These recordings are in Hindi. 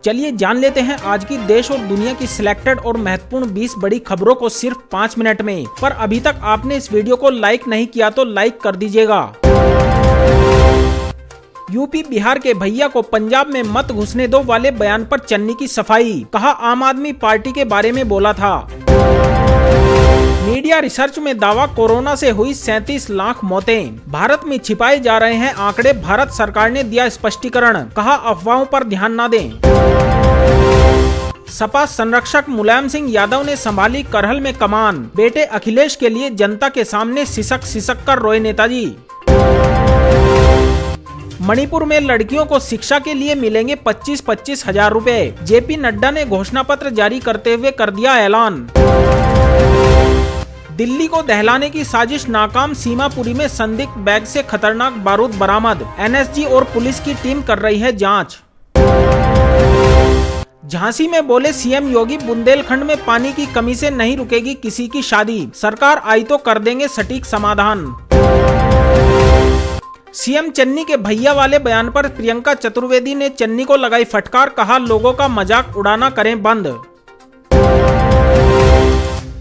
चलिए जान लेते हैं आज की देश और दुनिया की सिलेक्टेड और महत्वपूर्ण 20 बड़ी खबरों को सिर्फ 5 मिनट में। पर अभी तक आपने इस वीडियो को लाइक नहीं किया तो लाइक कर दीजिएगा। यूपी बिहार के भैया को पंजाब में मत घुसने दो वाले बयान पर चन्नी की सफाई, कहा आम आदमी पार्टी के बारे में बोला था। मीडिया रिसर्च में दावा, कोरोना से हुई 37 लाख मौतें, भारत में छिपाए जा रहे हैं आंकड़े, भारत सरकार ने दिया स्पष्टीकरण, कहा अफवाहों पर ध्यान न दें। सपा संरक्षक मुलायम सिंह यादव ने संभाली करहल में कमान, बेटे अखिलेश के लिए जनता के सामने सिसक कर रोए नेताजी। मणिपुर में लड़कियों को शिक्षा के लिए मिलेंगे 25-25 हजार रुपए, जेपी नड्डा ने घोषणा पत्र जारी करते हुए कर दिया ऐलान। दिल्ली को दहलाने की साजिश नाकाम, सीमापुरी में संदिग्ध बैग से खतरनाक बारूद बरामद, एनएसजी और पुलिस की टीम कर रही है जांच। झांसी में बोले सीएम योगी, बुंदेलखंड में पानी की कमी से नहीं रुकेगी किसी की शादी, सरकार आई तो कर देंगे सटीक समाधान। सीएम चन्नी के भैया वाले बयान पर प्रियंका चतुर्वेदी ने चन्नी को लगाई फटकार, कहा लोगों का मजाक उड़ाना करें बंद।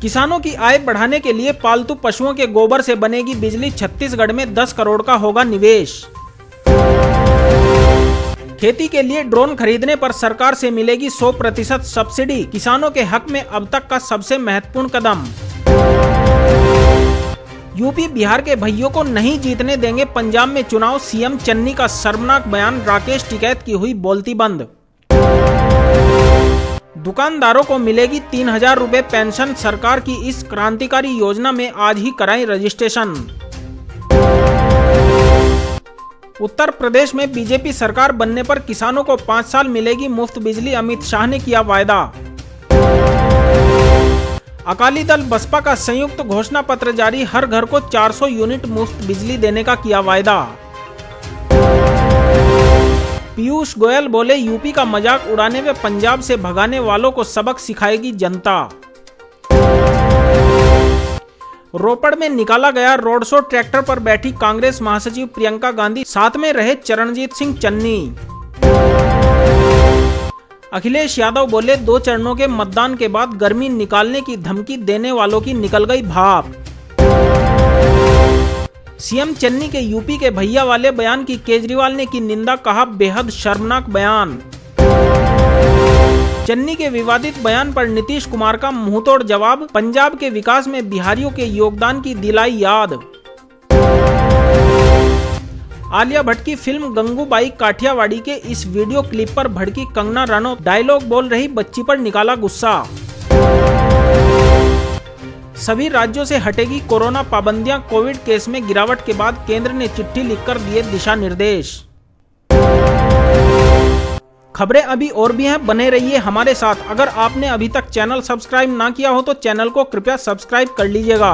किसानों की आय बढ़ाने के लिए पालतू पशुओं के गोबर से बनेगी बिजली, छत्तीसगढ़ में 10 करोड़ का होगा निवेश। खेती के लिए ड्रोन खरीदने पर सरकार से मिलेगी 100% सब्सिडी, किसानों के हक में अब तक का सबसे महत्वपूर्ण कदम। यूपी बिहार के भैयों को नहीं जीतने देंगे पंजाब में चुनाव, सीएम चन्नी का शर्मनाक बयान, राकेश टिकैत की हुई बोलती बंद। दुकानदारों को मिलेगी 3000 रुपए पेंशन, सरकार की इस क्रांतिकारी योजना में आज ही कराएं रजिस्ट्रेशन। उत्तर प्रदेश में बीजेपी सरकार बनने पर किसानों को 5 साल मिलेगी मुफ्त बिजली, अमित शाह ने किया वायदा। अकाली दल बसपा का संयुक्त घोषणा पत्र जारी, हर घर को 400 यूनिट मुफ्त बिजली देने का किया वायदा। पीयूष गोयल बोले यूपी का मजाक उड़ाने व पंजाब से भगाने वालों को सबक सिखाएगी जनता। रोपड़ में निकाला गया रोड शो, ट्रैक्टर पर बैठी कांग्रेस महासचिव प्रियंका गांधी, साथ में रहे चरणजीत सिंह चन्नी। अखिलेश यादव बोले 2 चरणों के मतदान के बाद गर्मी निकालने की धमकी देने वालों की निकल गई भाप। सीएम चन्नी के यूपी के भैया वाले बयान की केजरीवाल ने की निंदा, कहा बेहद शर्मनाक बयान। चन्नी के विवादित बयान पर नीतीश कुमार का मुंहतोड़ जवाब, पंजाब के विकास में बिहारियों के योगदान की दिलाई याद। आलिया भट्ट की फिल्म गंगूबाई काठियावाड़ी के इस वीडियो क्लिप पर भड़की कंगना रनौत, डायलॉग बोल रही बच्ची पर निकाला गुस्सा। सभी राज्यों से हटेगी कोरोना पाबंदियां, कोविड केस में गिरावट के बाद केंद्र ने चिट्ठी लिखकर दिए दिशा निर्देश। खबरें अभी और भी हैं, बने रहिए हमारे साथ। अगर आपने अभी तक चैनल सब्सक्राइब ना किया हो तो चैनल को कृपया सब्सक्राइब कर लीजिएगा।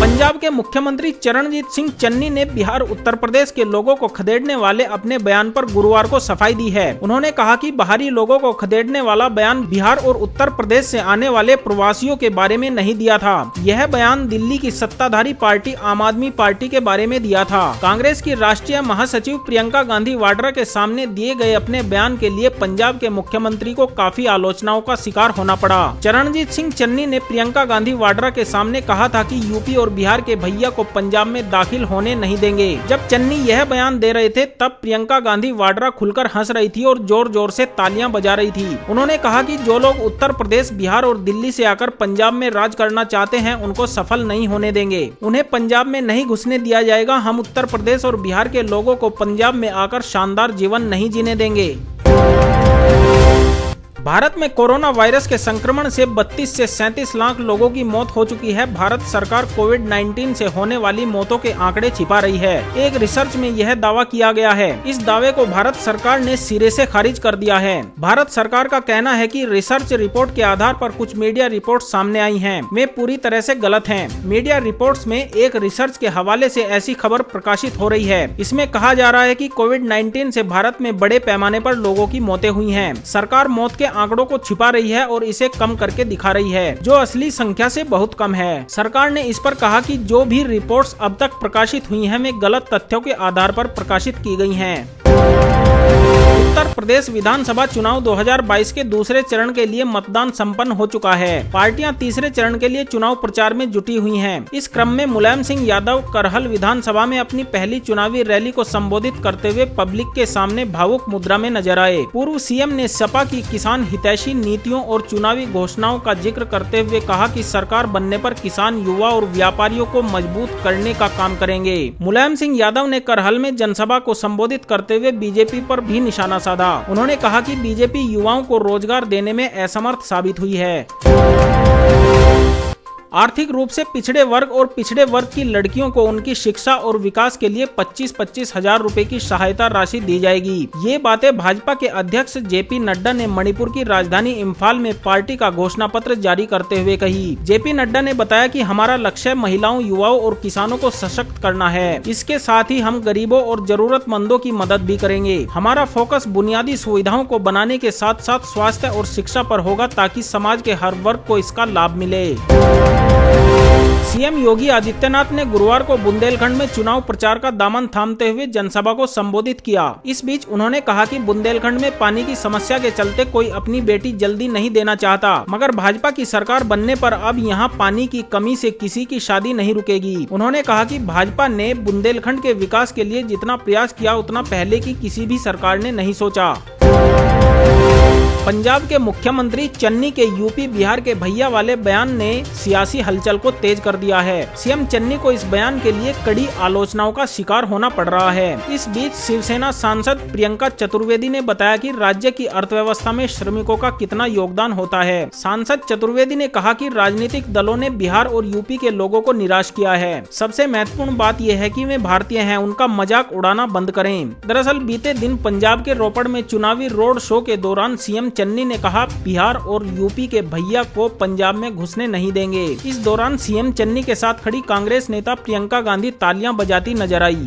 पंजाब के मुख्यमंत्री चरणजीत सिंह चन्नी ने बिहार उत्तर प्रदेश के लोगों को खदेड़ने वाले अपने बयान पर गुरुवार को सफाई दी है। उन्होंने कहा कि बाहरी लोगों को खदेड़ने वाला बयान बिहार और उत्तर प्रदेश से आने वाले प्रवासियों के बारे में नहीं दिया था। यह बयान दिल्ली की सत्ताधारी पार्टी आम आदमी पार्टी के बारे में दिया था। कांग्रेस की राष्ट्रीय महासचिव प्रियंका गांधी वाड्रा के सामने दिए गए अपने बयान के लिए पंजाब के मुख्यमंत्री को काफी आलोचनाओं का शिकार होना पड़ा। चरणजीत सिंह चन्नी ने प्रियंका गांधी वाड्रा के सामने कहा था कि यूपी और बिहार के भैया को पंजाब में दाखिल होने नहीं देंगे। जब चन्नी यह बयान दे रहे थे तब प्रियंका गांधी वाड्रा खुलकर हंस रही थी और जोर जोर से तालियां बजा रही थी। उन्होंने कहा कि जो लोग उत्तर प्रदेश, बिहार और दिल्ली से आकर पंजाब में राज करना चाहते हैं उनको सफल नहीं होने देंगे। उन्हें पंजाब में नहीं घुसने दिया जाएगा। हम उत्तर प्रदेश और बिहार के लोगों को पंजाब में आकर शानदार जीवन नहीं जीने देंगे। भारत में कोरोना वायरस के संक्रमण से 32 से 37 लाख लोगों की मौत हो चुकी है। भारत सरकार कोविड-19 से होने वाली मौतों के आंकड़े छिपा रही है। एक रिसर्च में यह दावा किया गया है। इस दावे को भारत सरकार ने सिरे से खारिज कर दिया है। भारत सरकार का कहना है कि रिसर्च रिपोर्ट के आधार पर कुछ मीडिया रिपोर्ट सामने आई हैं, वे पूरी तरह से गलत हैं। मीडिया रिपोर्ट्स में एक रिसर्च के हवाले से ऐसी खबर प्रकाशित हो रही है। इसमें कहा जा रहा है कि कोविड-19 से भारत में बड़े पैमाने पर लोगों की मौतें हुई हैं। सरकार मौत के आंकड़ों को छिपा रही है और इसे कम करके दिखा रही है, जो असली संख्या से बहुत कम है। सरकार ने इस पर कहा कि जो भी रिपोर्ट्स अब तक प्रकाशित हुई हैं, वे गलत तथ्यों के आधार पर प्रकाशित की गई हैं। उत्तर प्रदेश विधानसभा चुनाव 2022 के दूसरे चरण के लिए मतदान संपन्न हो चुका है। पार्टियां तीसरे चरण के लिए चुनाव प्रचार में जुटी हुई हैं। इस क्रम में मुलायम सिंह यादव करहल विधानसभा में अपनी पहली चुनावी रैली को संबोधित करते हुए पब्लिक के सामने भावुक मुद्रा में नजर आए। पूर्व सीएम ने सपा की किसान हितैषी नीतियों और चुनावी घोषणाओं का जिक्र करते हुए कहा कि सरकार बनने पर किसान, युवा और व्यापारियों को मजबूत करने का काम करेंगे। मुलायम सिंह यादव ने करहल में जनसभा को संबोधित करते हुए बीजेपी पर भी निशाना साधा। उन्होंने कहा कि बीजेपी युवाओं को रोजगार देने में असमर्थ साबित हुई है। आर्थिक रूप से पिछड़े वर्ग और पिछड़े वर्ग की लड़कियों को उनकी शिक्षा और विकास के लिए 25-25 हजार रुपए की सहायता राशि दी जाएगी। ये बातें भाजपा के अध्यक्ष जेपी नड्डा ने मणिपुर की राजधानी इम्फाल में पार्टी का घोषणा पत्र जारी करते हुए कही। जेपी नड्डा ने बताया कि हमारा लक्ष्य महिलाओं, युवाओं और किसानों को सशक्त करना है। इसके साथ ही हम गरीबों और जरूरतमंदों की मदद भी करेंगे। हमारा फोकस बुनियादी सुविधाओं को बनाने के साथ साथ स्वास्थ्य और शिक्षा पर होगा ताकि समाज के हर वर्ग को इसका लाभ मिले। सीएम योगी आदित्यनाथ ने गुरुवार को बुंदेलखंड में चुनाव प्रचार का दामन थामते हुए जनसभा को संबोधित किया। इस बीच उन्होंने कहा कि बुंदेलखंड में पानी की समस्या के चलते कोई अपनी बेटी जल्दी नहीं देना चाहता, मगर भाजपा की सरकार बनने पर अब यहां पानी की कमी से किसी की शादी नहीं रुकेगी। उन्होंने कहा कि भाजपा ने बुंदेलखंड के विकास के लिए जितना प्रयास किया उतना पहले की किसी भी सरकार ने नहीं सोचा। पंजाब के मुख्यमंत्री चन्नी के यूपी बिहार के भैया वाले बयान ने सियासी हलचल को तेज कर दिया है। सीएम चन्नी को इस बयान के लिए कड़ी आलोचनाओं का शिकार होना पड़ रहा है। इस बीच शिवसेना सांसद प्रियंका चतुर्वेदी ने बताया कि राज्य की अर्थव्यवस्था में श्रमिकों का कितना योगदान होता है। सांसद चतुर्वेदी ने कहा कि राजनीतिक दलों ने बिहार और यूपी के लोगों को निराश किया है। सबसे महत्वपूर्ण बात यह है कि वे भारतीय हैं, उनका मजाक उड़ाना बंद करें। दरअसल बीते दिन पंजाब के रोपड़ में चुनावी रोड शो के दौरान सीएम चन्नी ने कहा बिहार और यूपी के भैया को पंजाब में घुसने नहीं देंगे। इस दौरान सीएम चन्नी के साथ खड़ी कांग्रेस नेता प्रियंका गांधी तालियां बजाती नजर आई।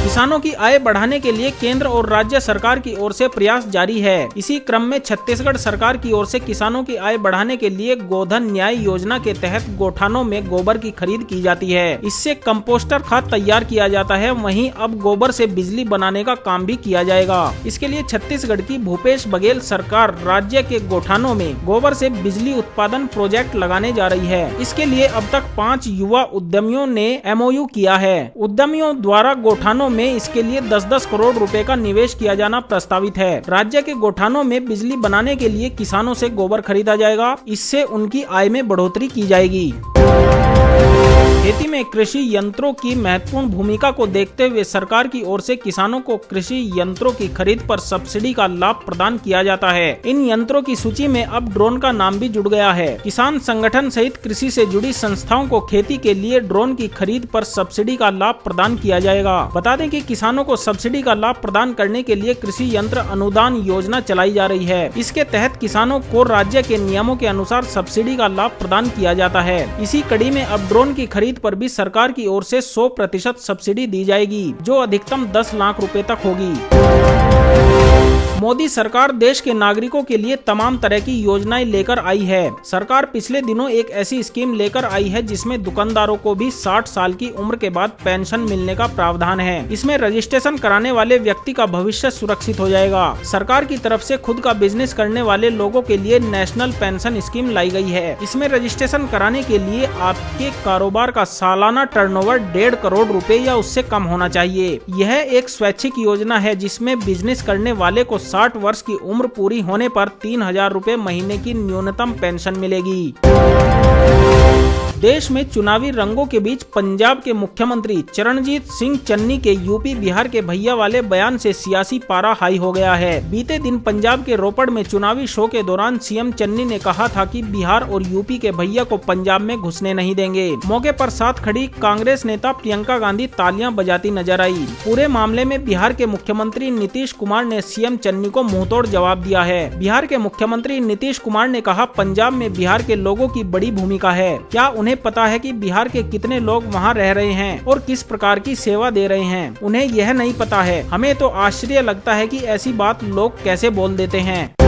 किसानों की आय बढ़ाने के लिए केंद्र और राज्य सरकार की ओर से प्रयास जारी है। इसी क्रम में छत्तीसगढ़ सरकार की ओर से किसानों की आय बढ़ाने के लिए गोधन न्याय योजना के तहत गोठानों में गोबर की खरीद की जाती है। इससे कंपोस्टर खाद तैयार किया जाता है। वहीं अब गोबर से बिजली बनाने का काम भी किया जाएगा। इसके लिए छत्तीसगढ़ की भूपेश बघेल सरकार राज्य के गोठानों में गोबर से बिजली उत्पादन प्रोजेक्ट लगाने जा रही है। इसके लिए अब तक 5 युवा उद्यमियों ने MOU किया है। उद्यमियों द्वारा गोठानों में इसके लिए 10-10 करोड़ रुपए का निवेश किया जाना प्रस्तावित है। राज्य के गोठानों में बिजली बनाने के लिए किसानों से गोबर खरीदा जाएगा। इससे उनकी आय में बढ़ोतरी की जाएगी। खेती में कृषि यंत्रों की महत्वपूर्ण भूमिका को देखते हुए सरकार की ओर से किसानों को कृषि यंत्रों की खरीद पर सब्सिडी का लाभ प्रदान किया जाता है। इन यंत्रों की सूची में अब ड्रोन का नाम भी जुड़ गया है। किसान संगठन सहित कृषि से जुड़ी संस्थाओं को खेती के लिए ड्रोन की खरीद पर सब्सिडी का लाभ प्रदान किया जाएगा। बता दें कि किसानों को सब्सिडी का लाभ प्रदान करने के लिए कृषि यंत्र अनुदान योजना चलाई जा रही है। इसके तहत किसानों को राज्य के नियमों के अनुसार सब्सिडी का लाभ प्रदान किया जाता है। इसी कड़ी में अब ड्रोन की खरीद पर भी सरकार की ओर से 100% सब्सिडी दी जाएगी, जो अधिकतम 10 लाख रुपए तक होगी। मोदी सरकार देश के नागरिकों के लिए तमाम तरह की योजनाएं लेकर आई है। सरकार पिछले दिनों एक ऐसी स्कीम लेकर आई है जिसमें दुकानदारों को भी 60 साल की उम्र के बाद पेंशन मिलने का प्रावधान है। इसमें रजिस्ट्रेशन कराने वाले व्यक्ति का भविष्य सुरक्षित हो जाएगा। सरकार की तरफ से खुद का बिजनेस करने वाले लोगों के लिए नेशनल पेंशन स्कीम लाई गई है। इसमें रजिस्ट्रेशन कराने के लिए आपके कारोबार का सालाना टर्नओवर 1.5 करोड़ रुपए या उससे कम होना चाहिए। यह एक स्वैच्छिक योजना है जिसमें बिजनेस करने वाले को 60 वर्ष की उम्र पूरी होने पर 3,000 रुपए महीने की न्यूनतम पेंशन मिलेगी। देश में चुनावी रंगों के बीच पंजाब के मुख्यमंत्री चरणजीत सिंह चन्नी के यूपी बिहार के भैया वाले बयान से सियासी पारा हाई हो गया है। बीते दिन पंजाब के रोपड़ में चुनावी शो के दौरान सीएम चन्नी ने कहा था कि बिहार और यूपी के भैया को पंजाब में घुसने नहीं देंगे। मौके पर साथ खड़ी कांग्रेस नेता प्रियंका गांधी तालियां बजाती नजर आई। पूरे मामले में बिहार के मुख्यमंत्री नीतीश कुमार ने सीएम चन्नी को मुंहतोड़ जवाब दिया है। बिहार के मुख्यमंत्री नीतीश कुमार ने कहा, पंजाब में बिहार के लोगों की बड़ी भूमिका है। क्या उन्हें पता है कि बिहार के कितने लोग वहां रह रहे हैं और किस प्रकार की सेवा दे रहे हैं? उन्हें यह नहीं पता है। हमें तो आश्चर्य लगता है कि ऐसी बात लोग कैसे बोल देते हैं।